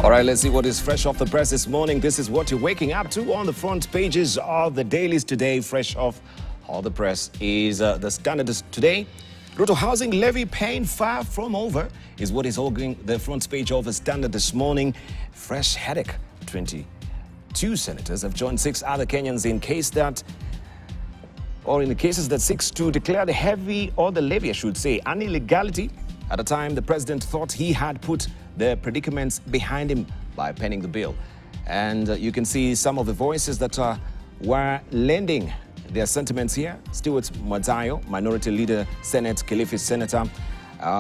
All right, let's see what is fresh off the press this morning. This is what you're waking up to on the front pages of the dailies today. Fresh off all the press is the Standard today. Ruto housing levy pain far from over is what is holding the front page of the Standard this morning. Fresh headache. 22 senators have joined 6 other Kenyans in the cases that seeks to declare the levy, I should say, an illegality. At a time, the president thought he had put the predicaments behind him by penning the bill. And you can see some of the voices that were lending their sentiments here. Stuart Mwadzayo, Minority Leader, Senate, Kilifi Senator.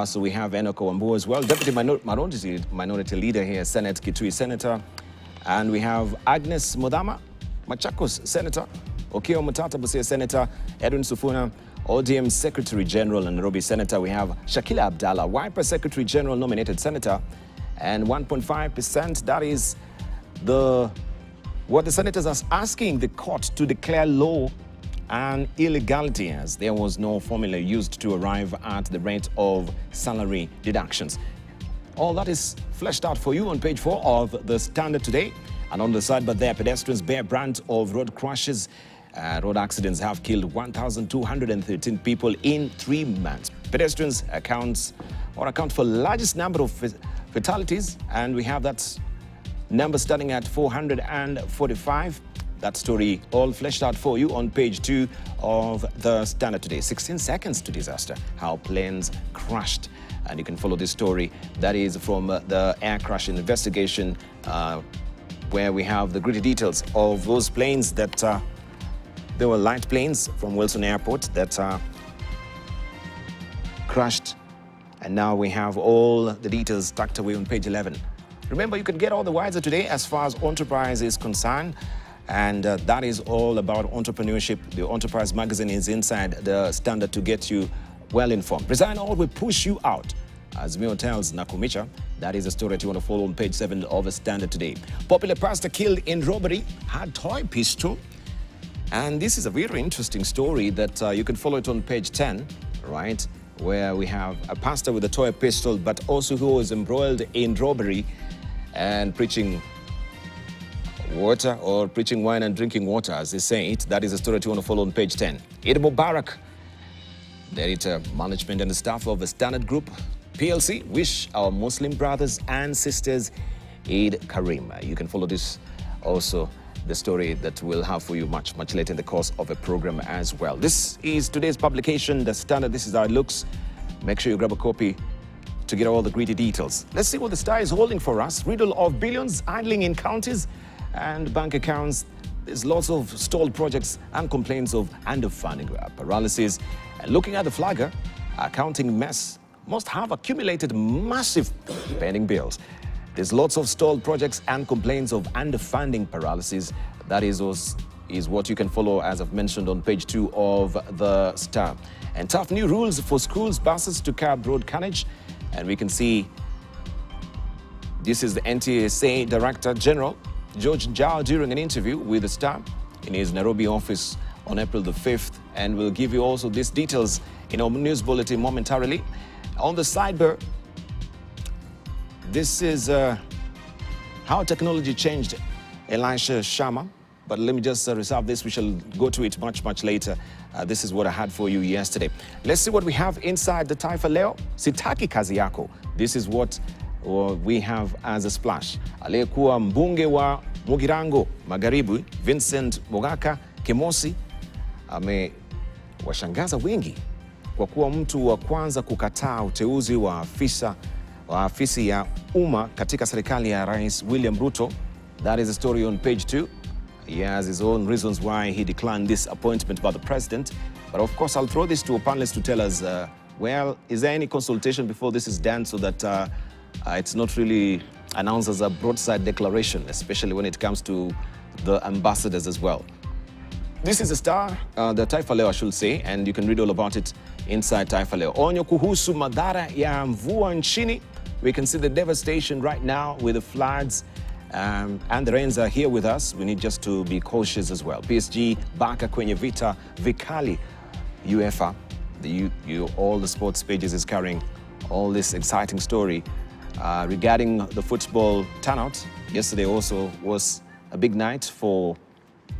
So we have Enoch Wambua as well, Deputy Minority Leader here, Senate, Kitui Senator. And we have Agnes Modama, Machakos Senator, Okio Mutata Busia Senator, Edwin Sufuna, ODM Secretary General and Nairobi Senator. We have Shakila Abdallah, Wiper Secretary General nominated Senator, and 1.5%, that is what the senators are asking the court to declare law an illegality, as there was no formula used to arrive at the rate of salary deductions. All that is fleshed out for you on page 4 of the Standard today. And on the side, but there, pedestrians bear brunt of road crashes. Road accidents have killed 1,213 people in 3 months. Pedestrians account for largest number of fatalities, and we have that number starting at 445. That story all fleshed out for you on page 2 of the Standard today. 16 seconds to disaster, how planes crashed. And you can follow this story. That is from the air crash investigation, where we have the gritty details of those planes that there were light planes from Wilson Airport that crashed. And now we have all the details tucked away on page 11. Remember, you can get all the wiser today as far as enterprise is concerned. And that is all about entrepreneurship. The Enterprise magazine is inside the Standard to get you well informed. Resign all will push you out, as Mio tells Nakumicha. That is a story that you want to follow on page 7 of the Standard today. Popular pastor killed in robbery, had toy pistol. And this is a very interesting story that you can follow it on page 10, right? Where we have a pastor with a toy pistol, but also who was embroiled in robbery and preaching water, or preaching wine and drinking water, as they say it. That is a story that you want to follow on page 10. Eid Mubarak, the editor, management and the staff of the Standard Group PLC wish our Muslim brothers and sisters Eid Kareem. You can follow this also, the story that we'll have for you much later in the course of a program as well. This is today's publication, The Standard. This is how it looks. Make sure you grab a copy to get all the gritty details. Let's see what the Star is holding for us. Riddle of billions idling in counties and bank accounts. There's lots of stalled projects and complaints of underfunding, paralysis. And looking at the flagger, accounting mess must have accumulated massive pending bills. There's lots of stalled projects and complaints of underfunding, paralysis. That is what you can follow, as I've mentioned, on page 2 of the Star. And tough new rules for schools buses to curb road carnage. And we can see this is the NTSA Director General, George Njau, during an interview with the Star in his Nairobi office on April the 5th. And we'll give you also these details in our news bulletin momentarily. On the sidebar, this is how technology changed Elisha Sharma. But let me just reserve this. We shall go to it much later. This is what I had for you yesterday. Let's see what we have inside the Taifa Leo. Sitaki kazi yako. This is what we have as a splash. Aliyekuwa mbunge wa Mugirango Magharibi, Vincent Mogaka Kemosi, amewashangaza wengi kwa kuwa mtu wa kwanza kukataa uteuzi wa afisi ya umma katika serikali ya Rais William Ruto. That is a story on page 2. He has his own reasons why he declined this appointment by the president. But of course, I'll throw this to a panelist to tell us, well, is there any consultation before this is done, so that it's not really announced as a broadside declaration, especially when it comes to the ambassadors as well. This is a Star, the Taifa Leo, I should say, and you can read all about it inside Taifa Leo. Onyo kuhusu madhara ya mvua nchini. We can see the devastation right now with the floods, and the rains are here with us. We need just to be cautious as well. PSG baka kwenye vita vikali. UEFA, all the sports pages is carrying all this exciting story regarding the football turnout, yesterday also was a big night for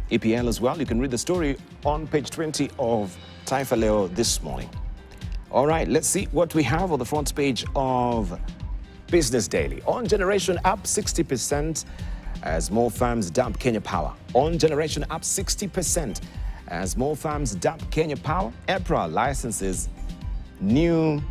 EPL as well. You can read the story on page 20 of Taifa Leo this morning. All right, let's see what we have on the front page of Business Daily. On generation up 60% as more farms dump Kenya Power. On generation up 60% as more farms dump Kenya Power. EPRA licenses new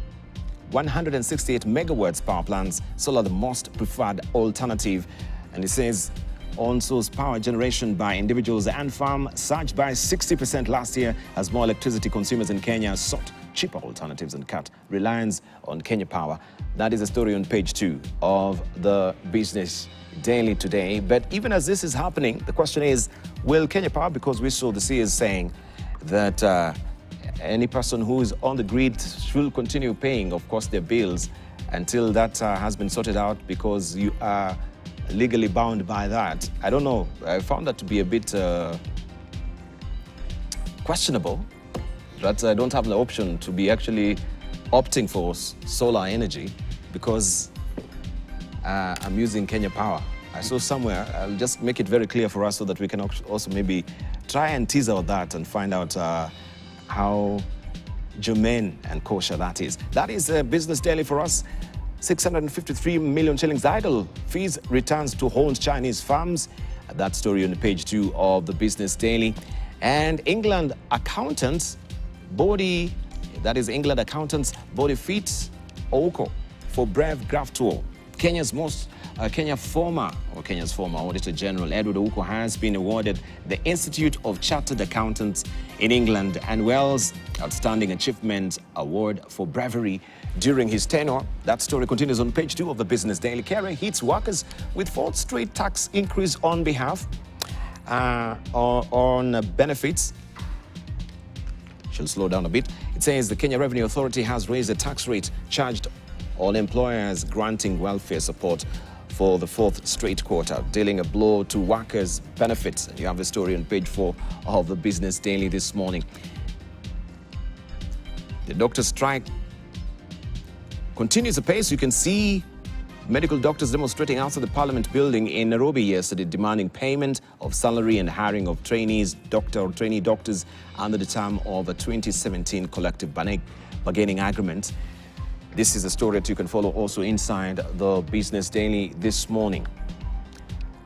168 megawatts power plants. Solar the most preferred alternative. And it says on-source power generation by individuals and farm surged by 60% last year as more electricity consumers in Kenya sought cheaper alternatives and cut reliance on Kenya Power. That is a story on page 2 of the Business Daily today. But even as this is happening, the question is, will Kenya Power, because we saw the CS saying that any person who is on the grid should continue paying, of course, their bills until that has been sorted out, because you are legally bound by that. I don't know. I found that to be a bit questionable, that I don't have the option to be actually opting for solar energy because I'm using Kenya Power. I saw somewhere, I'll just make it very clear for us so that we can also maybe try and tease out that and find out how germane and kosher that is. That is a Business Daily for us. 653 million shillings idle fees returns to Horn's Chinese farms. That story on page 2 of the Business Daily. And England accountants body, that is England accountants body fit Oko for brave graft tour. Kenya's former Auditor General Edward Ouko has been awarded the Institute of Chartered Accountants in England and Wales Outstanding Achievement Award for bravery during his tenure. That story continues on page 2 of the Business Daily. Kenya hits workers with fourth straight tax increase on behalf on benefits. She'll slow down a bit. It says the Kenya Revenue Authority has raised the tax rate charged on employers granting welfare support for the fourth straight quarter, dealing a blow to workers' benefits. And you have the story on page 4 of the Business Daily this morning. The doctor strike continues apace. You can see medical doctors demonstrating outside the Parliament building in Nairobi yesterday, demanding payment of salary and hiring of trainees, trainee doctors under the term of a 2017 collective bargaining agreement. This is a story that you can follow also inside the Business Daily this morning.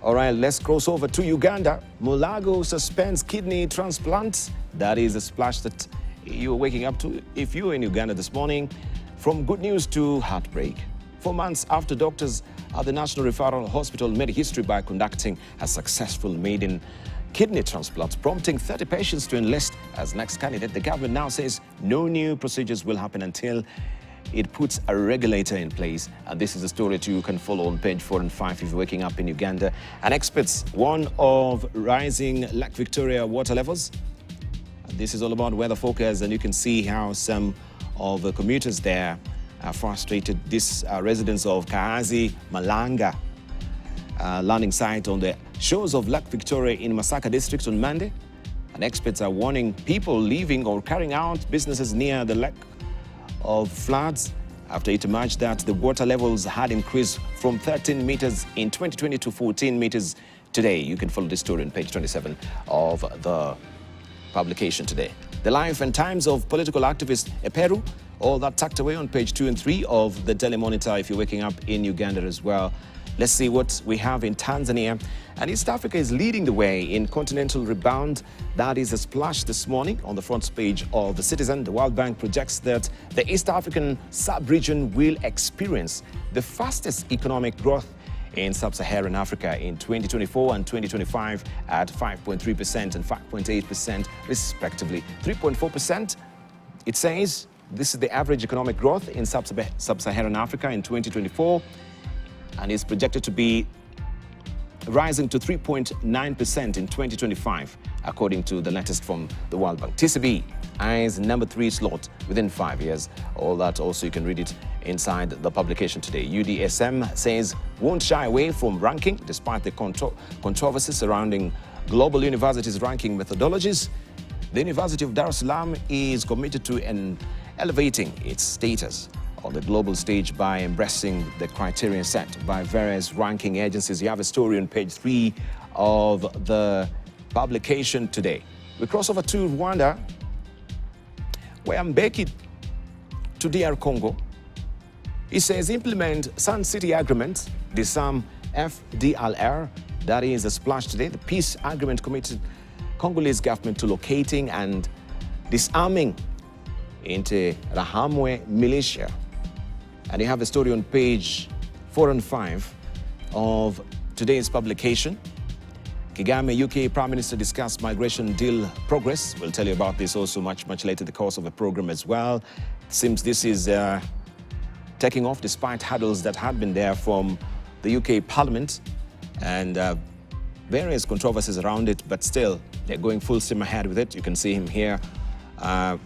All right, let's cross over to Uganda. Mulago suspends kidney transplant. That is a splash that you're waking up to if you're in Uganda this morning. From good news to heartbreak. 4 months after doctors at the National Referral Hospital made history by conducting a successful maiden kidney transplant, prompting 30 patients to enlist as next candidate, the government now says no new procedures will happen until it puts a regulator in place. And this is a story that you can follow on page 4 and 5 if you're waking up in Uganda. And experts warn of rising Lake Victoria water levels. And this is all about weather forecast, and you can see how some of the commuters there are frustrated. This residents of Kaazi Malanga landing site on the shores of Lake Victoria in Masaka district on Monday. And experts are warning people leaving or carrying out businesses near the lake of floods after it emerged that the water levels had increased from 13 meters in 2020 to 14 meters today. You can follow this story on page 27 of the publication today. The life and times of political activist Eperu, all that tucked away on page 2 and 3 of the Daily Monitor if you're waking up in Uganda as well. Let's see what we have in Tanzania. And East Africa is leading the way in continental rebound. That is a splash this morning on the front page of The Citizen. The World Bank projects that the East African sub-region will experience the fastest economic growth in sub-Saharan Africa in 2024 and 2025 at 5.3% and 5.8% respectively. 3.4%, it says, this is the average economic growth in sub-Saharan Africa in 2024, and is projected to be rising to 3.9% in 2025, according to the latest from the World Bank. TCB eyes number 3 slot within 5 years. All that also you can read it inside the publication today. UDSM says won't shy away from ranking despite the controversy surrounding global universities ranking methodologies. The University of Dar es Salaam is committed to elevating its status on the global stage by embracing the criteria set by various ranking agencies. You have a story on page 3 of the publication today. We cross over to Rwanda, where Mbeki to DR Congo. He says implement Sun City Agreement, disarm FDLR. That is a splash today. The peace agreement committed Congolese government to locating and disarming into Rahamwe militia. And you have a story on page 4 and 5 of today's publication. Kagame, UK Prime Minister, discussed migration deal progress. We'll tell you about this also much later in the course of the program as well. It seems this is taking off despite hurdles that had been there from the UK Parliament and various controversies around it, but still they're going full steam ahead with it. You can see him here.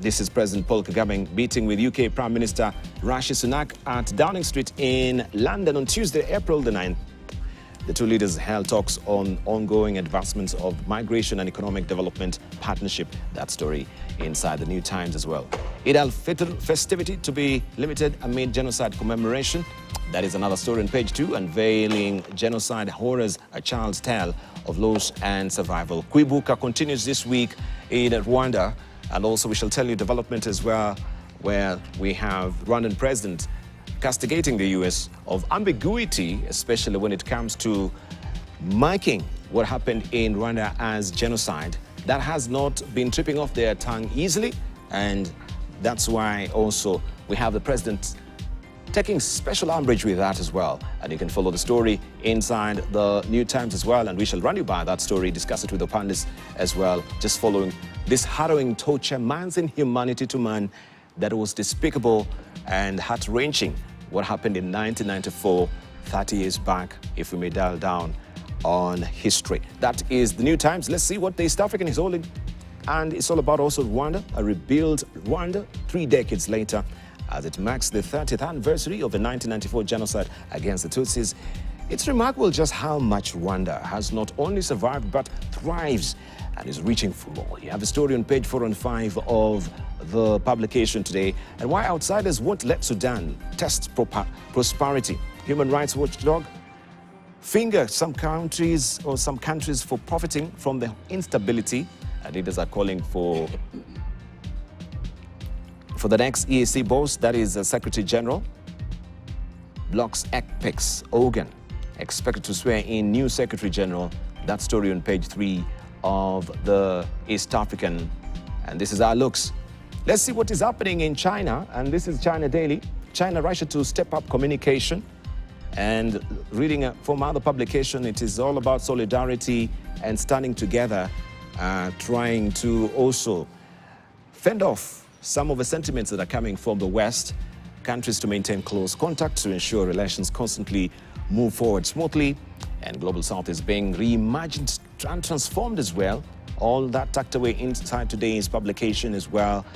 This is President Paul Kagame meeting with UK Prime Minister Rishi Sunak at Downing Street in London on Tuesday, April the 9th. The two leaders held talks on ongoing advancements of migration and economic development partnership. That story inside the New Times as well. al-Fitr festivity to be limited amid genocide commemoration. That is another story on page 2, unveiling genocide horrors, a child's tale of loss and survival. Kwibuka continues this week in Rwanda, and also we shall tell you development as well, where we have Rwandan President castigating the US of ambiguity, especially when it comes to marking what happened in Rwanda as genocide. That has not been tripping off their tongue easily, and that's why also we have the president taking special umbrage with that as well. And you can follow the story inside the New Times as well, and we shall run you by that story, discuss it with the panelists as well, just following this harrowing torture, man's inhumanity to man, that was despicable and heart-wrenching. What happened in 1994, 30 years back, if we may dial down on history. That is the New Times. Let's see what the East African is holding. And it's all about also Rwanda, a rebuilt Rwanda 3 decades later, as it marks the 30th anniversary of the 1994 genocide against the Tutsis. It's remarkable just how much Rwanda has not only survived but thrives and is reaching for more. You have a story on page 4 and 5 of the publication today, and why outsiders won't let Sudan test prosperity. Human rights watchdog finger some countries for profiting from the instability, and leaders are calling for the next EAC boss, that is the Secretary General, blocks apex organ, expected to swear in new Secretary General. That story on page 3 of the East African, and this is our looks. Let's see what is happening in China, and this is China Daily. China, Russia to step up communication, and reading from other publication, it is all about solidarity and standing together, trying to also fend off some of the sentiments that are coming from the West, countries to maintain close contact to ensure relations constantly move forward smoothly, and Global South is being reimagined and transformed as well. All that tucked away inside today's publication as well.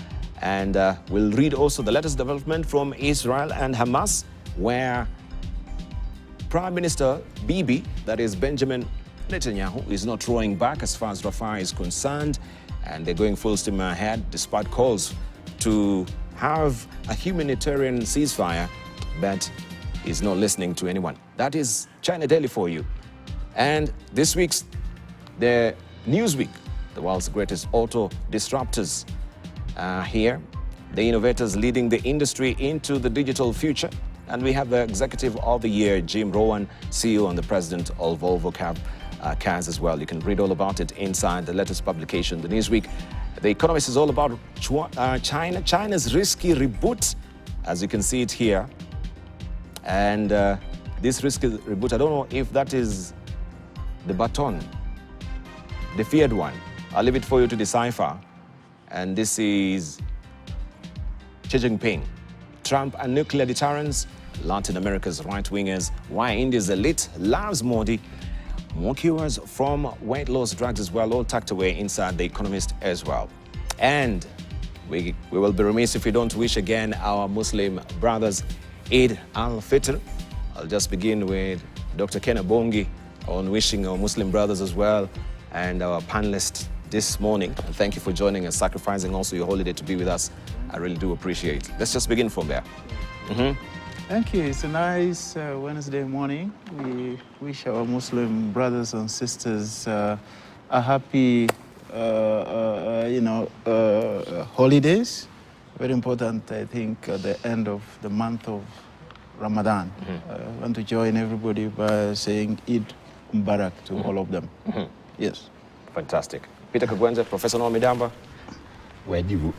And we'll read also the latest development from Israel and Hamas, where Prime Minister Bibi, that is Benjamin Netanyahu, is not drawing back as far as Rafah is concerned, and they're going full steam ahead despite calls to have a humanitarian ceasefire, but is not listening to anyone. That is China Daily for you. And this week's the Newsweek, the world's greatest auto disruptors, here, the innovators leading the industry into the digital future. And we have the Executive of the Year, Jim Rowan, CEO and the President of Volvo Cars as well. You can read all about it inside the latest publication, the Newsweek. The Economist is all about China's risky reboot, as you can see it here. And this risky reboot, I don't know if that is the baton, the feared one. I'll leave it for you to decipher. And this is Xi Jinping. Trump and nuclear deterrence, Latin America's right-wingers, why India's elite loves Modi, more cures from weight loss drugs as well, all tucked away inside The Economist as well. And we will be remiss if we don't wish again our Muslim brothers Eid al-Fitr. I'll just begin with Dr. Ken Abongi on wishing our Muslim brothers as well, and our panelists this morning. And thank you for joining us, sacrificing also your holiday to be with us. I really do appreciate it. Let's just begin from there. Thank you. It's a nice Wednesday morning. We wish our Muslim brothers and sisters a happy, holidays. Very important, I think, at the end of the month of Ramadan. I want to join everybody by saying Eid Mubarak to all of them. Yes. Fantastic. Peter Kagwanja, Professor Noah Midamba. Where do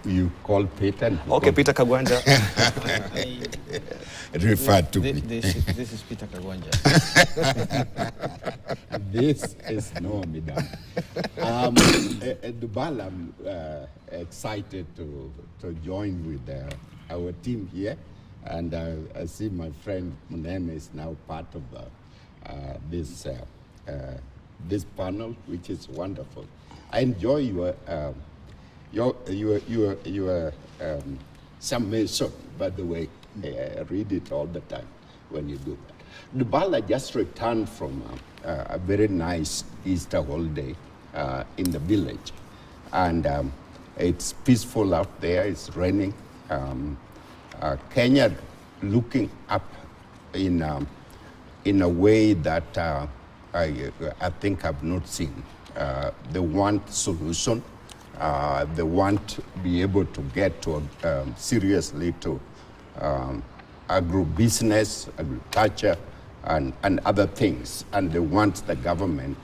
you call Peter? Okay, Peter Kagwanja. Refer to me. This is Peter Kagwanja. This is Noah Midamba. Dubal, I'm excited to join with our team here. And I see my friend Munene is now part of this panel, which is wonderful. I enjoy your summation, by the way. I read it all the time when you do that. Dubala just returned from a very nice Easter holiday in the village. And it's peaceful out there, it's raining. Kenya looking up in a way that I think I've not seen. They want solution. They want to be able to get to seriously to agribusiness, agriculture, and other things. And they want the government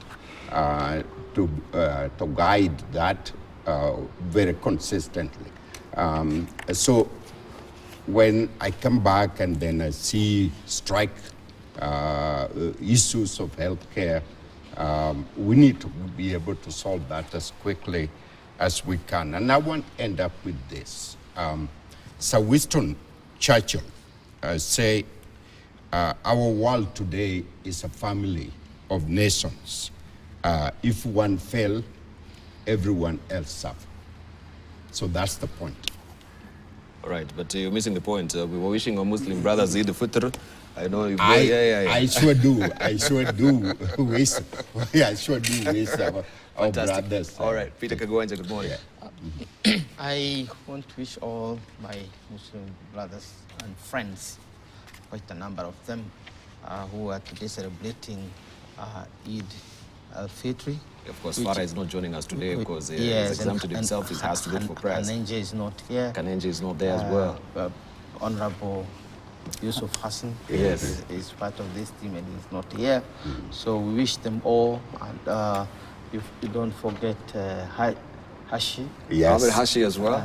to guide that very consistently. So when I come back and then I see strike issues of healthcare, we need to be able to solve that as quickly as we can. And I want to end up with this. Sir Winston Churchill say, our world today is a family of nations. If one fail, everyone else suffer. So that's the point. All right, but you're missing the point. We were wishing our Muslim brothers Eid al-Fitr. I know you. I sure do. I sure do wish. I sure do wish our brothers. All right, Peter Kagwanja, good morning. I want to wish all my Muslim brothers and friends, quite a number of them, who are today celebrating Eid al-Fitr. Of course, Farah is not joining us today because he's exempted himself. He has to go for prayers. Kanenje is not here. Kanenje is not there as well. Honorable Yusuf Hassan is part of this team and he's not here. So we wish them all. And if you don't forget Hashi. Yes. Hashi as well.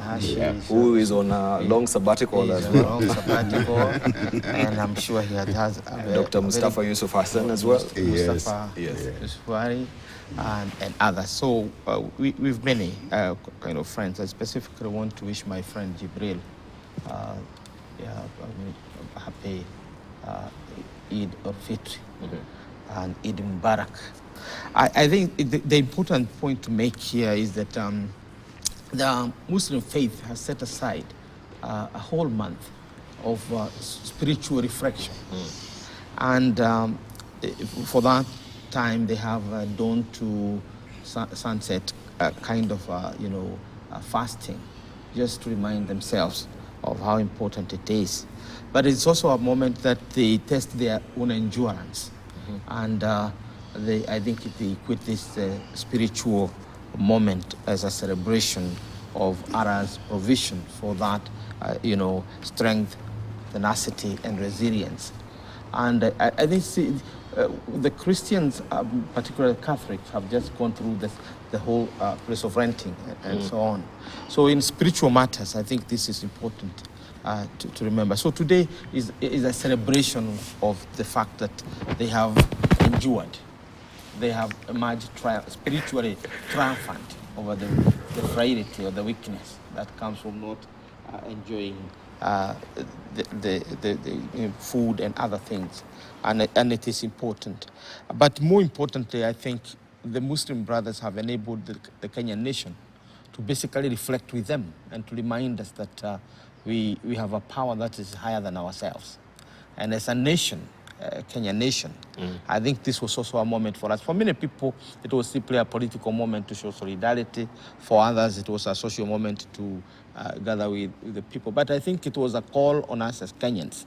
Who is on a long sabbatical as well. Long sabbatical. And I'm sure he has Dr. Mustafa Yusuf Hassan as well. Mustafa Yusufari and others. So we've many kind of friends. I specifically want to wish my friend Jibril happy Eid al-Fitr and Eid Mubarak. I think the important point to make here is that the Muslim faith has set aside a whole month of spiritual reflection. And for that time, they have dawn to sunset kind of, fasting, just to remind themselves of how important it is. But it's also a moment that they test their own endurance. And I think they equate this spiritual moment as a celebration of Allah's provision for that, strength, tenacity, and resilience. And I think the Christians, particularly Catholics, have just gone through the whole place of renting and so on. So in spiritual matters, I think this is important to remember. So today is a celebration of the fact that they have endured. They have emerged spiritually triumphant over the frailty or the weakness that comes from not enjoying the food and other things. And it is important. But more importantly, I think the Muslim brothers have enabled the Kenyan nation to basically reflect with them and to remind us that we have a power that is higher than ourselves. And as a nation, Kenyan nation. I think this was also a moment for us. For many people, it was simply a political moment to show solidarity. For others, it was a social moment to gather with the people. But I think it was a call on us as Kenyans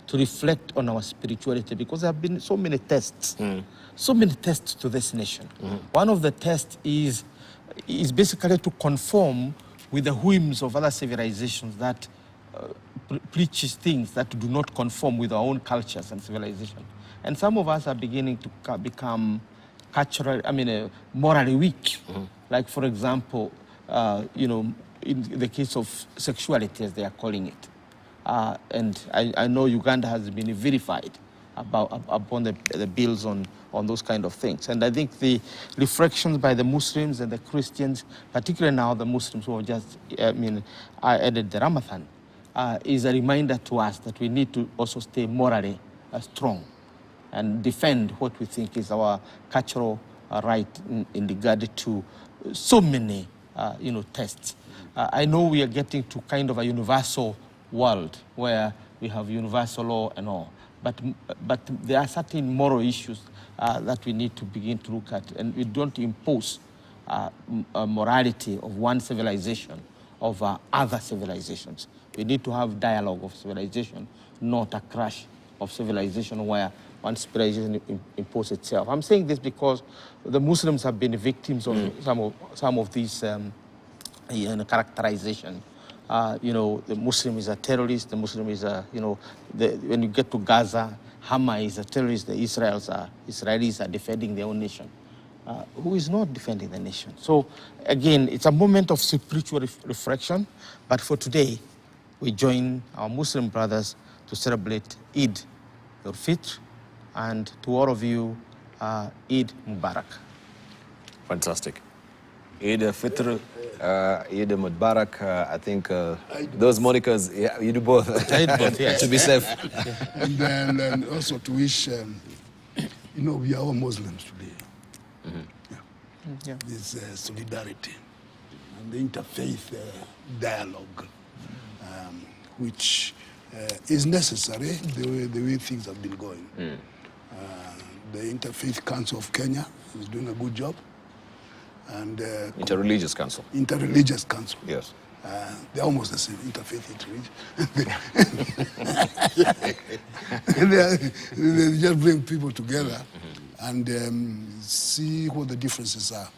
to reflect on our spirituality, because there have been so many tests, to this nation. One of the tests is basically to conform with the whims of other civilizations that preaches things that do not conform with our own cultures and civilization. And some of us are beginning to become morally weak. Like, for example, in the case of sexuality, as they are calling it. And I know Uganda has been verified upon the bills on those kind of things. And I think the reflections by the Muslims and the Christians, particularly now the Muslims who have just added the Ramadan, is a reminder to us that we need to also stay morally strong and defend what we think is our cultural right in regard to so many tests. I know we are getting to kind of a universal world where we have universal law and all, but there are certain moral issues that we need to begin to look at, and we don't impose a morality of one civilization over other civilizations. We need to have dialogue of civilization, not a crash of civilization where one civilization imposes itself. I'm saying this because the Muslims have been victims of some of these characterization. The Muslim is a terrorist. The Muslim is when you get to Gaza, Hamas is a terrorist. The Israelis are defending their own nation. Who is not defending the nation? So again, it's a moment of spiritual reflection. But for today, we join our Muslim brothers to celebrate Eid al-Fitr, and to all of you, Eid Mubarak. Fantastic. Eid al-Fitr, Eid Mubarak. I think those monikers, yeah, you do both. I do both, yes. To be safe. And also to wish, we are all Muslims today. Yeah. This solidarity and the interfaith dialogue, which is necessary the way things have been going. The Interfaith Council of Kenya is doing a good job. And Interreligious Council. Interreligious Council. Yes. They're almost the same, interfaith, interreligious. They just bring people together and see what the differences are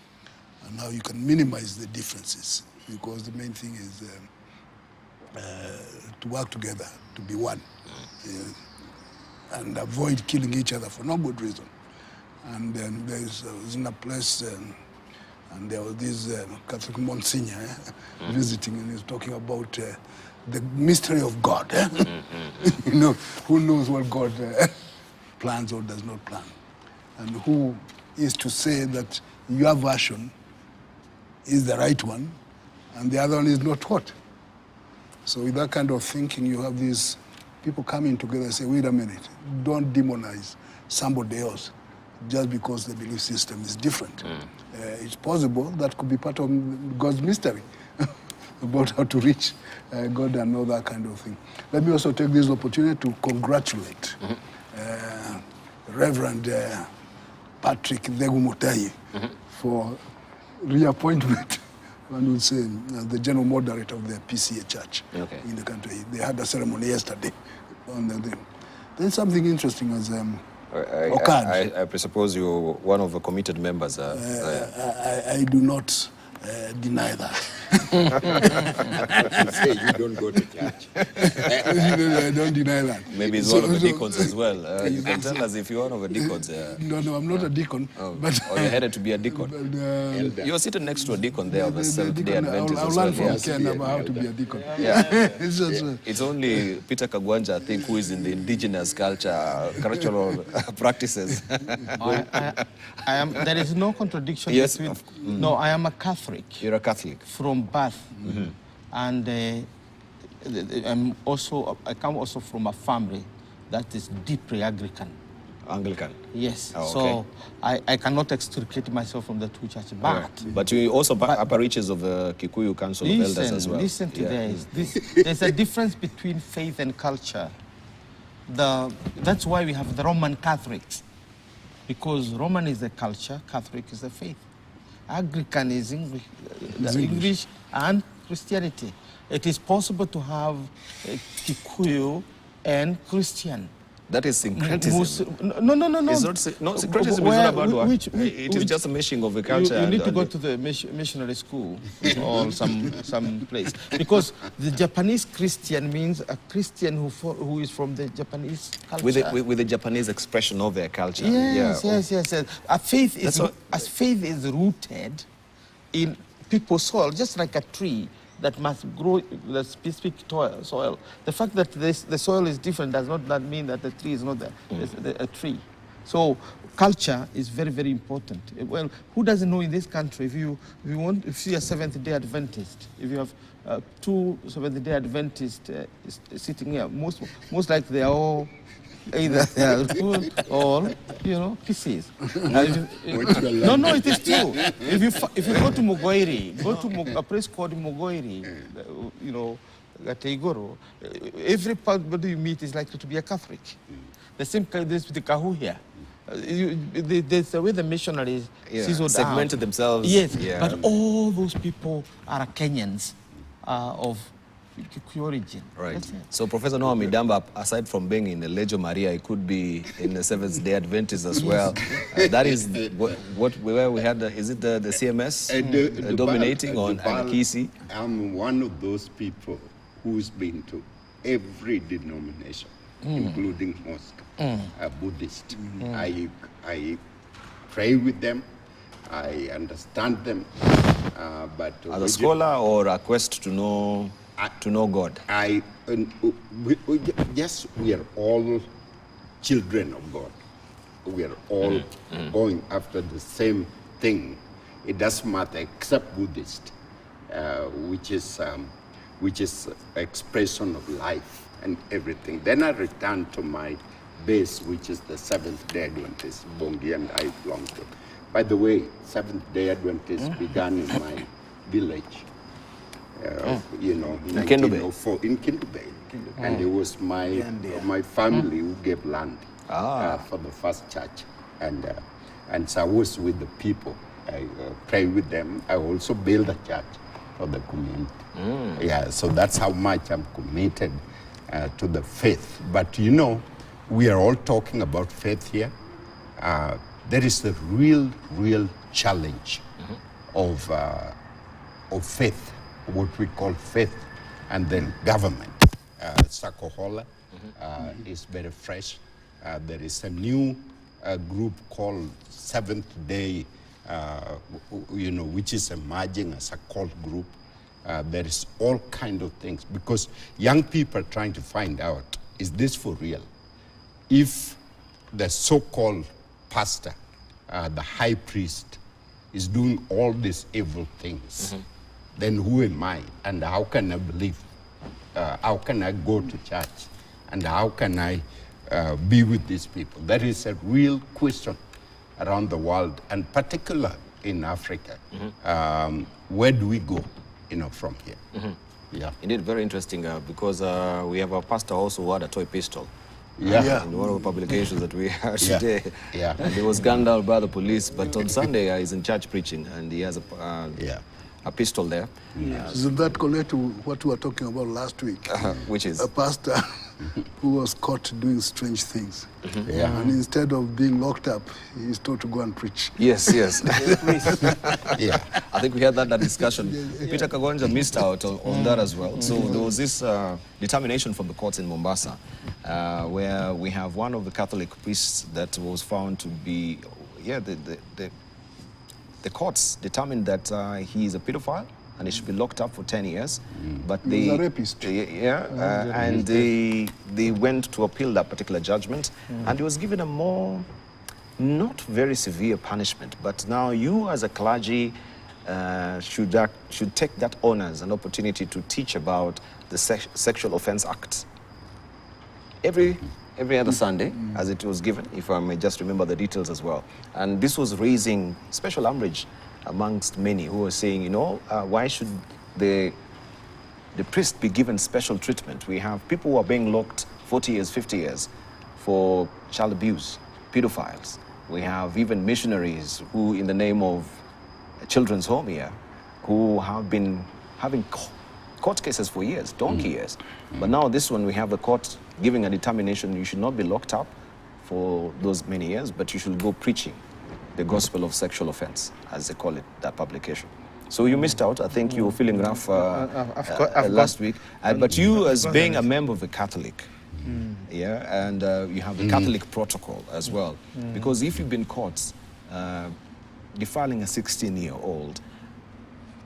and how you can minimize the differences, because the main thing is to work together, to be one, and avoid killing each other for no good reason. And then I was in a place and there was this Catholic Monsignor visiting, and he was talking about the mystery of God. Who knows what God plans or does not plan, and who is to say that your version is the right one and the other one is not what. So with that kind of thinking, you have these people coming together and say, wait a minute, don't demonize somebody else just because the belief system is different. It's possible that could be part of God's mystery about how to reach God and all that kind of thing. Let me also take this opportunity to congratulate Reverend Patrick Thegumutai for reappointment, one would say, the general moderator of the PCA church in the country. They had a ceremony yesterday on the thing. Then something interesting has occurred. I presuppose you're one of the committed members. I do not deny that. Say you don't go to church. I don't deny that. Maybe it's one of the deacons as well. You can tell us if you're one of the deacons. No, I'm not a deacon. But you're headed to be a deacon. You're sitting next to a deacon there of the Seventh-day Adventists I'll as well. learn from Ken about how to be a deacon. It's only Peter Kagwanja, I think, who is in the indigenous cultural practices. There is no contradiction Yes, between... No, I am a Catholic. You're a Catholic. From birth. And I come also from a family that is deeply Anglican. Anglican? Yes. Oh, so I cannot extricate myself from the two churches. But you also upper reaches of the Kikuyu Council of Elders as well. Listen to this. There's a difference between faith and culture. that's why we have the Roman Catholics, because Roman is the culture, Catholic is the faith. Anglican is English and Christianity. It is possible to have Kikuyu and Christian. That is syncretism. No. It's not, no, syncretism is not about what? It is just a meshing of the culture. You need to go to the missionary school or some place. Because the Japanese Christian means a Christian who is from the Japanese culture. With the Japanese expression of their culture. Yes. Faith is rooted in people's soul, just like a tree that must grow the specific soil. The fact that the soil is different does not mean that the tree is not a tree. So culture is very, very important. Well, who doesn't know in this country, if you see a Seventh-day Adventist, if you have 2 Seventh-day Adventists sitting here, most likely they are all either they are good or, pieces. No, it is true. If you go to Mugoiri, go to a place called Mugoiri, Gateigoro, everybody you meet is likely to be a Catholic. The same case with the Kahu here. There's the way the missionaries segmented themselves. Yes, but all those people are Kenyans of Kikuyu origin. Right. So Professor Noah Midamba, aside from being in the Legio Maria, he could be in the Seventh-day Adventist as well. That is where we had, is it the CMS dominating on Kisi? I'm one of those people who's been to every denomination, including mosque, Buddhist. I pray with them. I understand them. But as a scholar or a quest to know God? Yes, we are all children of God. We are all going after the same thing. It doesn't matter, except Buddhist, which is expression of life and everything. Then I returned to my base, which is the Seventh-day Adventist, Bongi, and I belong to. By the way, Seventh-day Adventist began in my village. In 1904 in Kindu Bay. And it was my family who gave land for the first church. And so I was with the people. I pray with them. I also build a church for the community. So that's how much I'm committed to the faith. But we are all talking about faith here. There is the real challenge of faith, what we call faith, and then government. Sakohola is very fresh. There is a new group called Seventh Day, which is emerging as a cult group. There is all kind of things, because young people are trying to find out, is this for real? If the so-called pastor, the high priest, is doing all these evil things, then who am I? And how can I believe? How can I go to church? And how can I be with these people? That is a real question around the world, and particularly in Africa. Where do we go, from here? Yeah. Indeed, very interesting, because we have a pastor also who had a toy pistol. In one of the publications that we had today. And he was gunned down by the police, but on Sunday he's in church preaching, and he has a pistol there. Isn't that connected to what we were talking about last week? Which is? A pastor who was caught doing strange things. And instead of being locked up, he's told to go and preach. Yes. I think we had that discussion. Peter Kagonja missed out on that as well. So there was this determination from the courts in Mombasa, where we have one of the Catholic priests that was found to be, the courts determined that he is a pedophile and he should be locked up for 10 years. But he was a rapist. And they went to appeal that particular judgment, and he was given a more, not very severe punishment. But now you as a clergy should take that honor as an opportunity to teach about the Sexual Offense Act. Every other Sunday, as it was given, if I may just remember the details as well. And this was raising special umbrage amongst many who were saying, why should the priest be given special treatment? We have people who are being locked 40 years, 50 years for child abuse, pedophiles. We have even missionaries who, in the name of a children's home here, who have been having court cases for years, donkey years. But now this one, we have the court giving a determination you should not be locked up for those many years, but you should go preaching the gospel of sexual offense, as they call it, that publication. So you missed out. I think you were feeling rough last week. But you, as being a member of the Catholic, yeah, and you have the Catholic protocol as well. Because if you've been caught defiling a 16-year-old,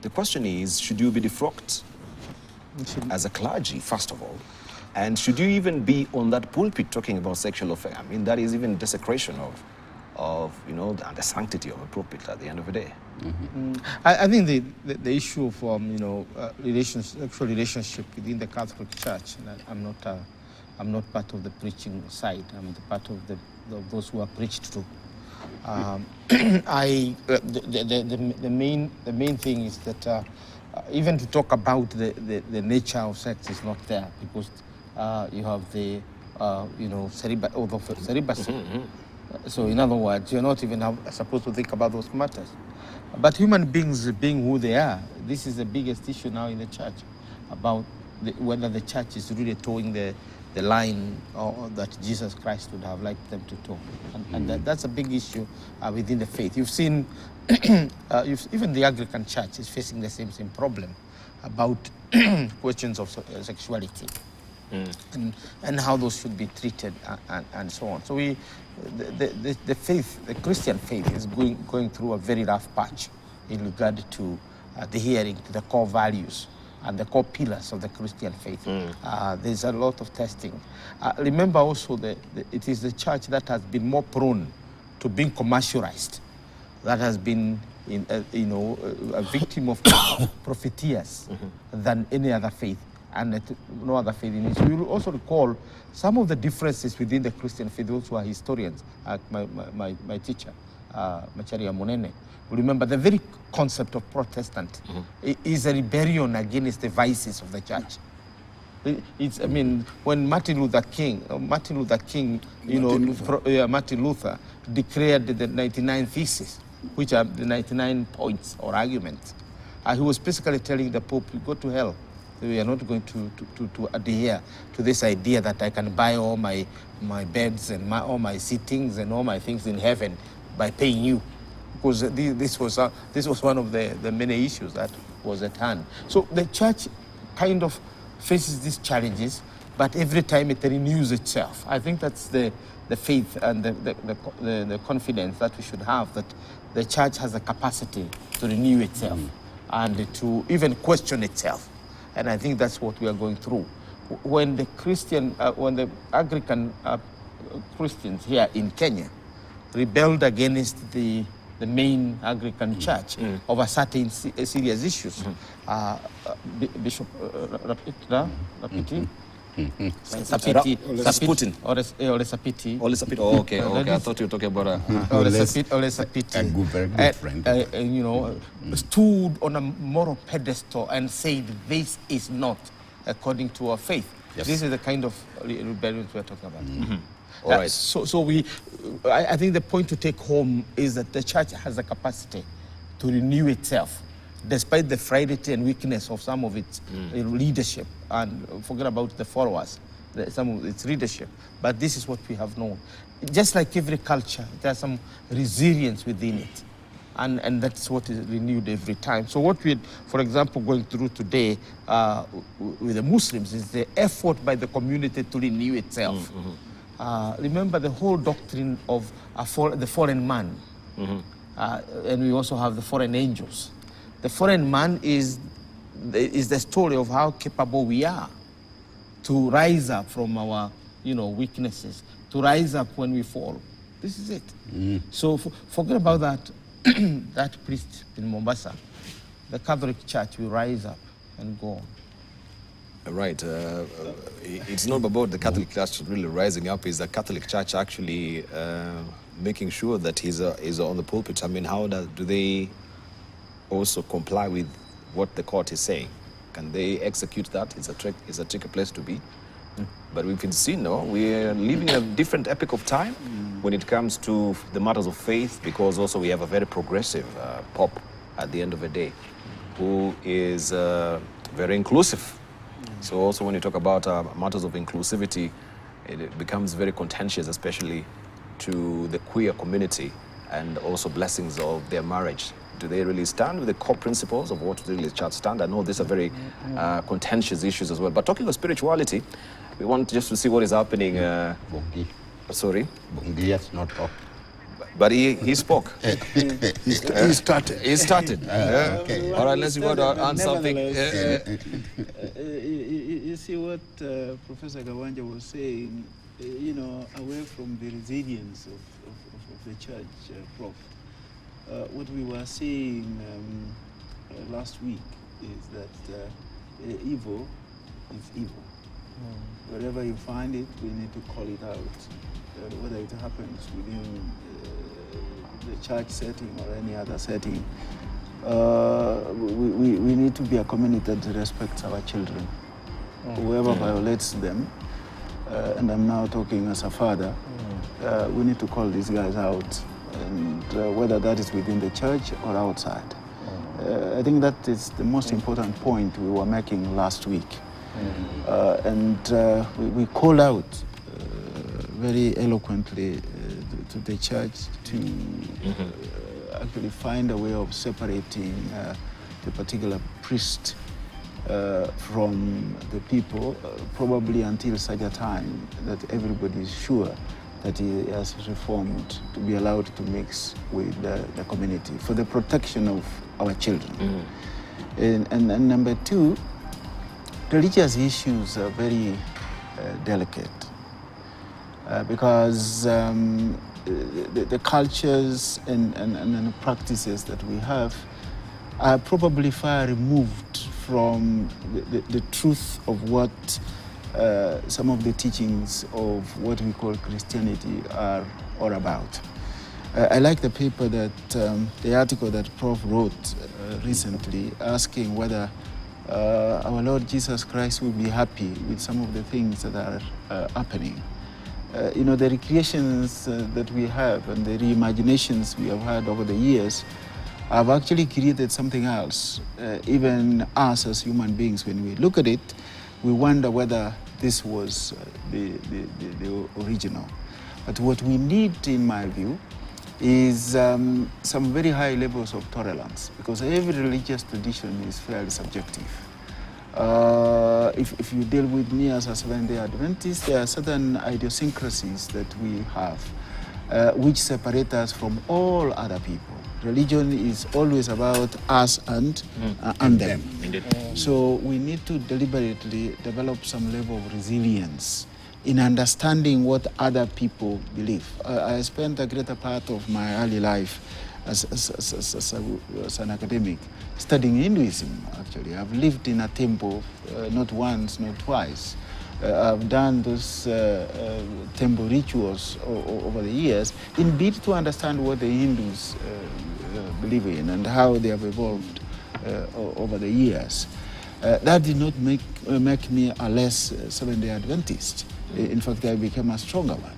the question is, should you be defrocked as a clergy, first of all? And should you even be on that pulpit talking about sexual offense? I mean, that is even desecration of you know, the sanctity of a pulpit at the end of the day. I think the issue of you know, sexual relationship within the Catholic Church, and I'm not part of the preaching side. I'm the part of those who are preached to. The main thing is that even to talk about the nature of sex is not there, because you have the you know, celibacy. So in other words, you're not even supposed to think about those matters. But human beings being who they are, this is the biggest issue now in the church, about whether the church is really towing the line that Jesus Christ would have liked them to tow. And that's a big issue within the faith. You've seen, even the Anglican Church is facing the same problem about questions of sexuality. And how those should be treated and so on. So the faith, the Christian faith, is going through a very rough patch in regard to adhering to the core values and the core pillars of the Christian faith. There's a lot of testing. Remember also that it is the church that has been more prone to being commercialized, that has been you know, a victim of profiteers than any other faith. And no other faith in it. So you will also recall some of the differences within the Christian faith. Those who are historians, my teacher, Macharia Monene, will remember the very concept of Protestant is a rebellion against the vices of the church. It's, I mean, when Martin Luther King, Martin Luther declared the 99 Theses, which are the 99 points or arguments, he was basically telling the Pope, you go to hell. We are not going to adhere to this idea that I can buy all my beds and all my sittings and all my things in heaven by paying you, because this was one of the many issues that was at hand. So the church kind of faces these challenges, but every time it renews itself. I think that's the faith and the confidence that we should have, that the church has the capacity to renew itself and to even question itself. And I think that's what we are going through. When the Anglican Christians here in Kenya rebelled against the main Anglican church over certain serious issues, Bishop Rapiti, I thought you were talking about a good friend. You know, stood on a moral pedestal and said, this is not according to our faith. Yes. This is the kind of rebellion we're talking about. All right. I think the point to take home is that the church has the capacity to renew itself, despite the frailty and weakness of some of its leadership, and forget about the followers, some of its leadership. But this is what we have known. Just like every culture, there's some resilience within it. And that's what is renewed every time. So what we're, for example, going through today with the Muslims is the effort by the community to renew itself. Remember the whole doctrine of the fallen man. And we also have the fallen angels. The fallen man is the story of how capable we are to rise up from our, weaknesses, to rise up when we fall. This is it. So forget about that, that priest in Mombasa. The Catholic Church will rise up and go on. Right. It's not about the Catholic Church really rising up. Is the Catholic Church actually making sure that he's on the pulpit? I mean, how do they also comply with what the court is saying? Can they execute that? It's a tricky place to be. But we can see, no, we're living in a different epoch of time when it comes to the matters of faith, because also we have a very progressive Pope at the end of the day, who is very inclusive. So also when you talk about matters of inclusivity, it becomes very contentious, especially to the queer community, and also blessings of their marriage. Do they really stand with the core principles of what really the church stand? I know these are very contentious issues as well. But talking of spirituality, we want just to see what is happening. Bongi. Sorry? Bongi has not talked. But he spoke. He started. He started. Okay. All right, unless you want to add something. You see what Professor Gawanja was saying, away from the resilience of the church, Prof. What we were saying last week is that evil is evil. Wherever you find it, we need to call it out. Whether it happens within the church setting or any other setting, we need to be a community that respects our children. Whoever violates them, and I'm now talking as a father, we need to call these guys out, and whether that is within the church or outside. I think that is the most important point we were making last week. And we call out very eloquently to the church to actually find a way of separating the particular priest from the people, probably until such a time that everybody is sure that he has reformed, to be allowed to mix with the community for the protection of our children. And number two, religious issues are very delicate because the cultures and practices that we have are probably far removed from the truth of what some of the teachings of what we call Christianity are all about. I like the paper that, the article that Prof wrote recently, asking whether our Lord Jesus Christ will be happy with some of the things that are happening. The recreations that we have and the reimaginations we have had over the years have actually created something else. Even us as human beings, when we look at it, we wonder whether this was the original. But what we need, in my view, is some very high levels of tolerance, because every religious tradition is fairly subjective. If you deal with me as a Seventh-day Adventist, there are certain idiosyncrasies that we have which separate us from all other people. Religion is always about us and them. Indeed. So we need to deliberately develop some level of resilience in understanding what other people believe. I spent a greater part of my early life as an academic studying Hinduism, actually. I've lived in a temple not once, not twice. I've done those temple rituals over the years in bid to understand what the Hindus believe in and how they have evolved over the years. That did not make me a less Seventh-day Adventist. In fact, I became a stronger one.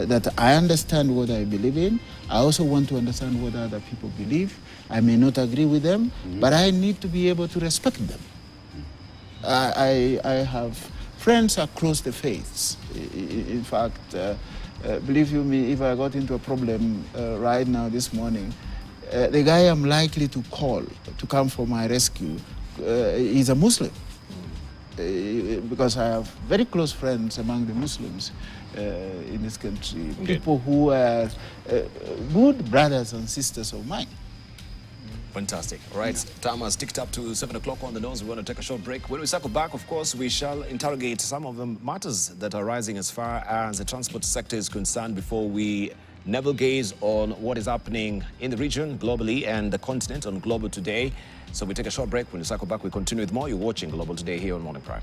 That I understand what I believe in. I also want to understand what other people believe. I may not agree with them, but I need to be able to respect them. I have friends across the faiths. In fact, believe you me, if I got into a problem right now this morning, the guy I'm likely to call to come for my rescue is a Muslim. Because I have very close friends among the Muslims in this country, people who are good brothers and sisters of mine. Fantastic. All right, time has ticked up to 7 o'clock on the nose. We want to take a short break. When we circle back, of course, we shall interrogate some of the matters that are rising as far as the transport sector is concerned before we navel gaze on what is happening in the region, globally, and the continent on Global Today. So we take a short break. When we circle back, we continue with more. You're watching Global Today here on Morning Prime.